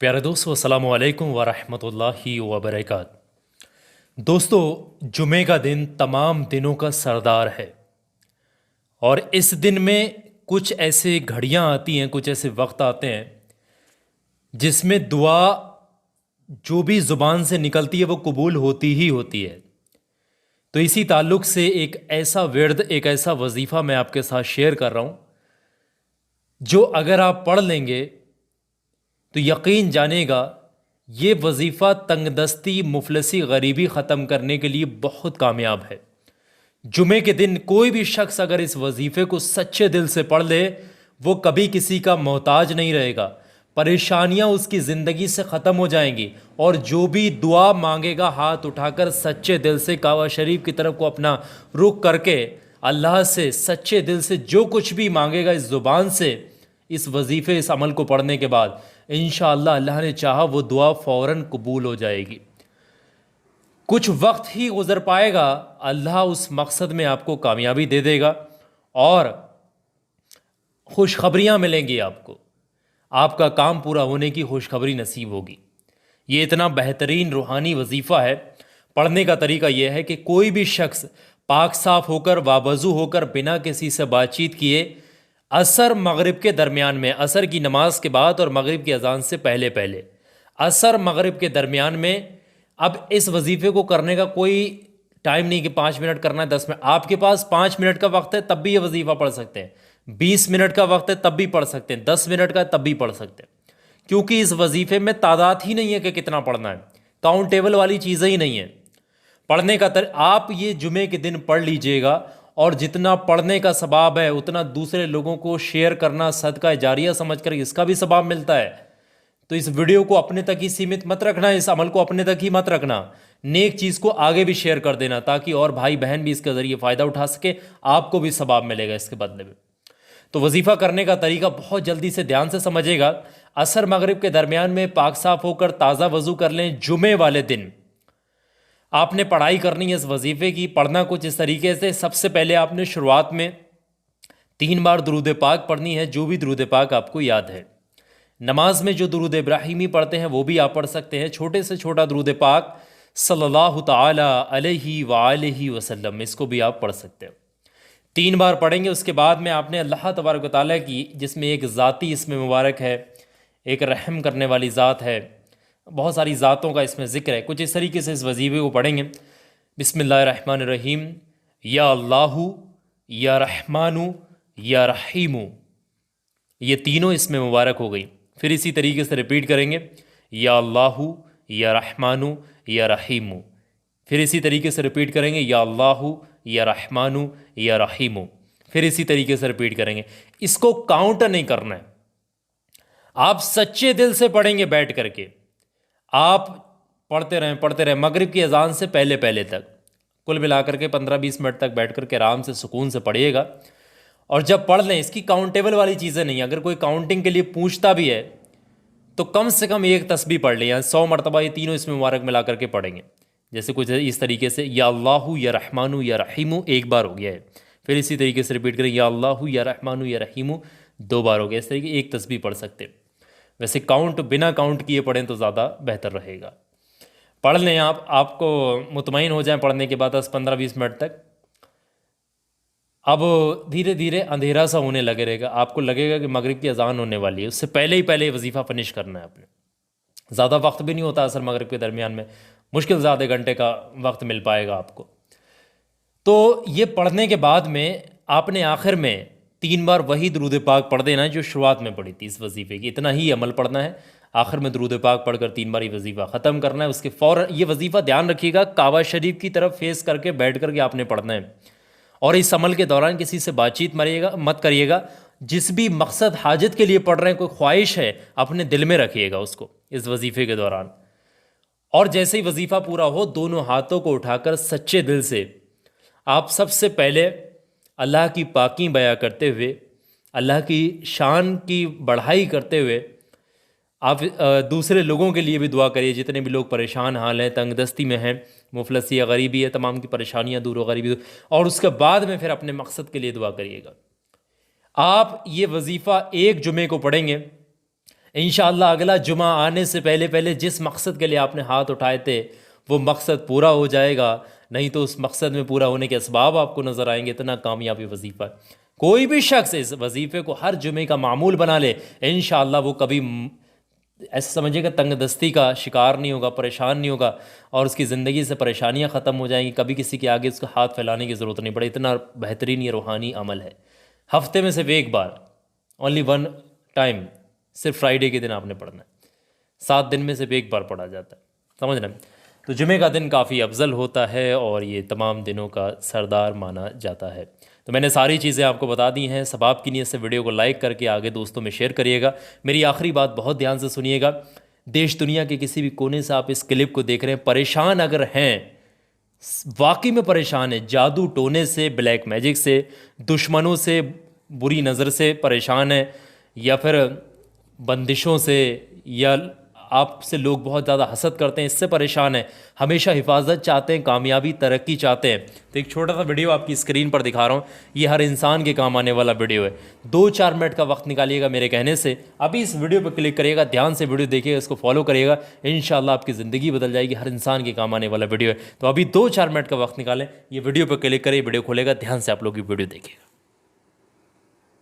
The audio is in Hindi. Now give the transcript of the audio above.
प्यारे दोस्तों, अस्सलामु अलैकुम वरहमतुल्लाहि वबरकात। दोस्तों, जुमे का दिन तमाम दिनों का सरदार है और इस दिन में कुछ ऐसे घड़ियां आती हैं, कुछ ऐसे वक्त आते हैं जिसमें दुआ जो भी ज़ुबान से निकलती है वो कबूल होती ही होती है। तो इसी ताल्लुक़ से एक ऐसा विर्द, एक ऐसा वजीफ़ा मैं आपके साथ शेयर कर रहा हूँ जो अगर आप पढ़ लेंगे तो यकीन जानेगा ये वजीफ़ा तंगदस्ती, मुफलसी, गरीबी ख़त्म करने के लिए बहुत कामयाब है। जुमे के दिन कोई भी शख्स अगर इस वजीफ़े को सच्चे दिल से पढ़ ले, वो कभी किसी का मोहताज नहीं रहेगा। परेशानियां उसकी ज़िंदगी से ख़त्म हो जाएंगी और जो भी दुआ मांगेगा हाथ उठाकर सच्चे दिल से काबा शरीफ की तरफ को अपना रुख करके अल्लाह से सच्चे दिल से जो कुछ भी मांगेगा इस ज़ुबान से, इस वजीफ़े, इस अमल को पढ़ने के बाद इंशाअल्लाह अल्लाह ने चाहा वो दुआ फ़ौरन कबूल हो जाएगी। कुछ वक्त ही गुजर पाएगा, अल्लाह उस मकसद में आपको कामयाबी दे देगा और खुशखबरियाँ मिलेंगी आपको, आपका काम पूरा होने की खुशखबरी नसीब होगी। ये इतना बेहतरीन रूहानी वजीफ़ा है। पढ़ने का तरीका यह है कि कोई भी शख्स पाक साफ होकर, वाबजू होकर, बिना किसी से बातचीत किए असर मगरिब के दरमियान में, असर की नमाज के बाद और मगरिब की अजान से पहले पहले, असर मगरिब के दरमियान में, अब इस वजीफ़े को करने का कोई टाइम नहीं कि 5 मिनट करना है, 10 मिनट। आपके पास 5 मिनट का वक्त है तब भी ये वजीफ़ा पढ़ सकते हैं, 20 मिनट का वक्त है तब भी पढ़ सकते हैं, 10 मिनट का तब भी पढ़ सकते हैं, क्योंकि इस वजीफ़े में तादाद ही नहीं है कि कितना पढ़ना है, काउंटेबल वाली चीज़ें ही नहीं है। पढ़ने का आप ये जुमे के दिन पढ़ लीजिएगा और जितना पढ़ने का सबाब है उतना दूसरे लोगों को शेयर करना, सदका जारिया समझकर इसका भी सबाब मिलता है। तो इस वीडियो को अपने तक ही सीमित मत रखना, इस अमल को अपने तक ही मत रखना, नेक चीज़ को आगे भी शेयर कर देना ताकि और भाई बहन भी इसके ज़रिए फ़ायदा उठा सके, आपको भी सबाब मिलेगा इसके बदले में। तो वजीफ़ा करने का तरीका बहुत जल्दी से ध्यान से समझिएगा। असर मगरिब के दरमियान में पाक साफ होकर ताज़ा वज़ू कर लें। जुमे वाले दिन आपने पढ़ाई करनी है इस वजीफ़े की। पढ़ना कुछ इस तरीके से, सबसे पहले आपने शुरुआत में 3 बार दुरूद पाक पढ़नी है, जो भी दुरूद पाक आपको याद है। नमाज में जो दुरूद इब्राहिमी पढ़ते हैं वो भी आप पढ़ सकते हैं। छोटे से छोटा दुरूद पाक सल्लल्लाहु ताला अलैहि वालैहि वसल्लम, इसको भी आप पढ़ सकते हैं। 3 बार पढ़ेंगे। उसके बाद में आपने अल्लाह तबारक व तआला की, जिसमें एक ज़ाती इसमें मुबारक है, एक रहम करने वाली ज़ात है, बहुत सारी ज़ातों का इसमें ज़िक्र है, कुछ इस तरीके से इस वजीफ़े को पढ़ेंगे। बिस्मिल्लाहिर्रहमानिर्रहीम, या अल्लाहु या रहमानु या रहीमु, ये तीनों इसमें मुबारक हो गई। फिर इसी तरीके से रिपीट करेंगे, या अल्लाहु या रहमानु या रहीमु। फिर इसी तरीके से रिपीट करेंगे, या अल्लाहु या रहमानु या रहीमु। फिर इसी तरीके से रिपीट करेंगे। इसको काउंट नहीं करना है, आप सच्चे दिल से पढ़ेंगे बैठ करके। आप पढ़ते रहें मगरिब की अजान से पहले पहले तक, कुल मिलाकर के 15-20 मिनट तक बैठ करके आराम से सुकून से पढ़िएगा। और जब पढ़ लें, इसकी काउंटेबल वाली चीज़ें नहीं, अगर कोई काउंटिंग के लिए पूछता भी है तो कम से कम एक तस्बीह पढ़ लें, या 100 मरतबा ये तीनों इसमें मुबारक मिला करके पढ़ेंगे। जैसे कुछ इस तरीके से, या अल्लाहु या रहमानु या रहीमु 1 बार हो गया है। फिर इसी तरीके से रिपीट करें, या अल्लाहु या रहमानु या रहीमु 2 बार हो गया। इस तरीके एक तस्बीह पढ़ सकते हैं। वैसे काउंट, बिना काउंट किए पढ़ें तो ज़्यादा बेहतर रहेगा। पढ़ लें आप, आपको मुतमईन हो जाए पढ़ने के बाद 10-15-20 मिनट तक। अब धीरे धीरे अंधेरा सा होने लगे रहेगा, आपको लगेगा कि मगरिब की अजान होने वाली है। उससे पहले ही पहले वजीफ़ा फिनिश करना है आपने। ज़्यादा वक्त भी नहीं होता असर मगरिब के दरमियान में, मुश्किल से आधे घंटे का वक्त मिल पाएगा आपको। तो ये पढ़ने के बाद में आपने आखिर में 3 बार वही दुरूद पाक पढ़ देना है जो शुरुआत में पढ़ी थी इस वजीफ़े की। इतना ही अमल पढ़ना है। आखिर में दुरूद पाक पढ़कर 3 बार ये वजीफ़ा ख़त्म करना है। उसके फ़ौरन ये वजीफ़ा, ध्यान रखिएगा, काबा शरीफ की तरफ फेस करके बैठ करके आपने पढ़ना है। और इस अमल के दौरान किसी से बातचीत मत करिएगा। जिस भी मकसद, हाजत के लिए पढ़ रहे हैं, कोई ख्वाहिश है, अपने दिल में रखिएगा उसको इस वजीफ़े के दौरान। और जैसे ही वजीफ़ा पूरा हो, दोनों हाथों को उठाकर सच्चे दिल से आप सबसे पहले अल्लाह की पाकी बयां करते हुए, अल्लाह की शान की बढ़ाई करते हुए आप दूसरे लोगों के लिए भी दुआ करिए। जितने भी लोग परेशान हाल हैं, तंगदस्ती में हैं, मुफलसी या गरीबी है, तमाम की परेशानियां दूर हो, गरीबी दूर। और उसके बाद में फिर अपने मकसद के लिए दुआ करिएगा। आप ये वजीफ़ा एक जुमे को पढ़ेंगे, इंशाअल्लाह अगला जुमा आने से पहले पहले जिस मकसद के लिए आपने हाथ उठाए थे वो मकसद पूरा हो जाएगा, नहीं तो उस मकसद में पूरा होने के असबाब आपको नज़र आएंगे। इतना कामयाबी वजीफ़ा है। कोई भी शख्स इस वजीफ़े को हर जुमे का मामूल बना ले, इंशाअल्लाह वो कभी ऐसा समझिएगा तंगदस्ती का शिकार नहीं होगा, परेशान नहीं होगा, और उसकी ज़िंदगी से परेशानियाँ ख़त्म हो जाएंगी। कभी किसी के आगे उसका हाथ फैलाने की ज़रूरत नहीं पड़े। इतना बेहतरीन ये रूहानी अमल है। हफ्ते में सिर्फ एक बार, ओनली वन टाइम, सिर्फ फ्राइडे के दिन आपने पढ़ना है। 7 दिन में सिर्फ एक बार पढ़ा जाता है, समझ रहे हैं। तो जुमे का दिन काफ़ी अफजल होता है और ये तमाम दिनों का सरदार माना जाता है। तो मैंने सारी चीज़ें आपको बता दी हैं। सबाब की नीयत से वीडियो को लाइक करके आगे दोस्तों में शेयर करिएगा। मेरी आखिरी बात बहुत ध्यान से सुनिएगा। देश दुनिया के किसी भी कोने से आप इस क्लिप को देख रहे हैं, परेशान अगर हैं, वाकई में परेशान है, जादू टोने से, ब्लैक मैजिक से, दुश्मनों से, बुरी नज़र से परेशान है, या फिर बंदिशों से, या आपसे लोग बहुत ज़्यादा हसद करते हैं, इससे परेशान है, हमेशा हिफाजत चाहते हैं, कामयाबी तरक्की चाहते हैं, तो एक छोटा सा वीडियो आपकी स्क्रीन पर दिखा रहा हूँ। ये हर इंसान के काम आने वाला वीडियो है। 2-4 मिनट का वक्त निकालिएगा मेरे कहने से, अभी इस वीडियो पर क्लिक करिएगा, ध्यान से वीडियो देखिएगा, इसको फॉलो करिएगा, इंशाल्लाह आपकी ज़िंदगी बदल जाएगी। हर इंसान के काम आने वाला वीडियो है। तो अभी 2-4 मिनट का वक्त निकालें, ये वीडियो पर क्लिक करिए, वीडियो खोलेगा, ध्यान से आप लोग ये वीडियो देखिएगा।